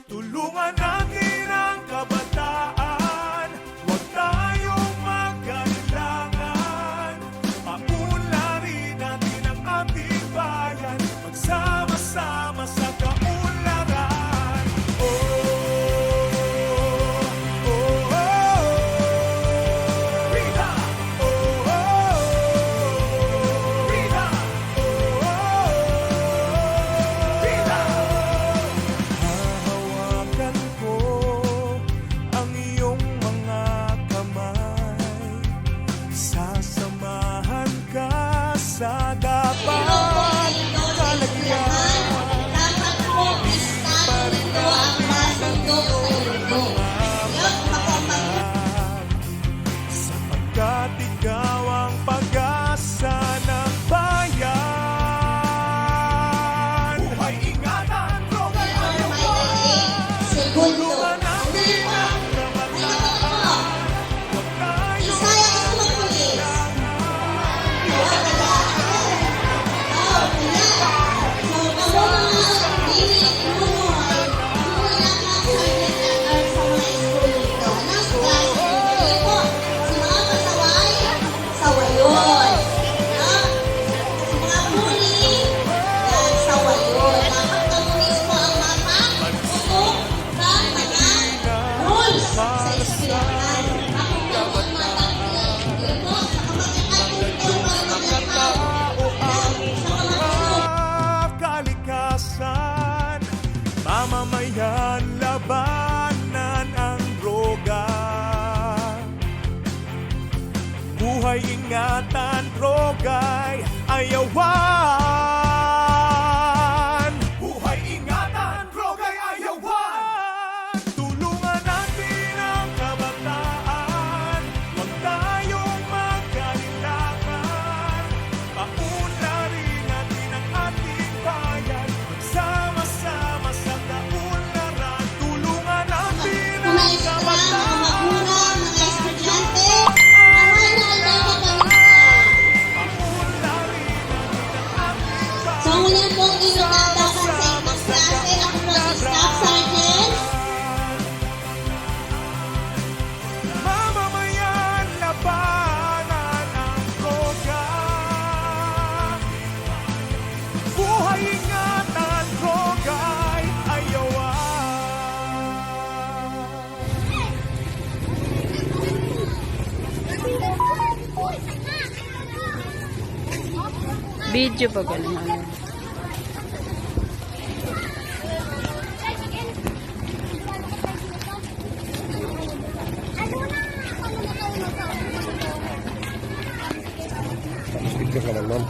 Tulungan natin ang kabataan, huwag tayong magkailangan. Paunlarin natin ang ating bayan, magsama-sama sa kaunlaran. Oh, oh, oh, oh. Rita! Oh, oh, oh. Rita! Oh, oh, oh. Rita! Hahawakan ko ang iyong mga kamay, sasamahan ka sa dapat kalagyan. Dapat po, listahan nito ang masundo sa mundo. Ngayon, mapapag- Sapagkat ikaw ang pag-asa ng bayan. Buhay ingatan, droga May ayaw. daling segundo. Tulungan natin ang kabataan, huwag tayong Isaya ka sa mga pulis. Kaya kaya, oh, kaya. So, kamo mga dili inunoy, mula ka sa elemental sa mga school nito. Anak, guys, dili po. Sa mga pasaway, sawayon. Ha? Sa mga bully, yan, sawayon. Dapat kamo mismo ang mapag-utok sa mga rules sa eskwelahan. Ako po ang matanggal. Dito, sa kamag-anak dito, para maglakaw. Sa kamag-anak. Kalikasan, mamamayan, labanan ang droga. Buhay ingatan, droga'y ayawan. Buhay ingatan, droga'y ayawan. Tulungan natin ang kabataan, huwag tayong magkailangan. Paunlarin natin ang ating bayan, magsama-sama sa kaunlaran. Tulungan natin ang Mga eskwela, mga kabataan. magulang, mga estudyante, maraming nagkakapagalitan. So, muli pong inutatakan sa inyong klase. Ako po si Staff Sergeant. Mamamayan, labanan ang droga. Buhay ingatan, droga'y ayawan. Video pa ganun. Picture naman, ma'am.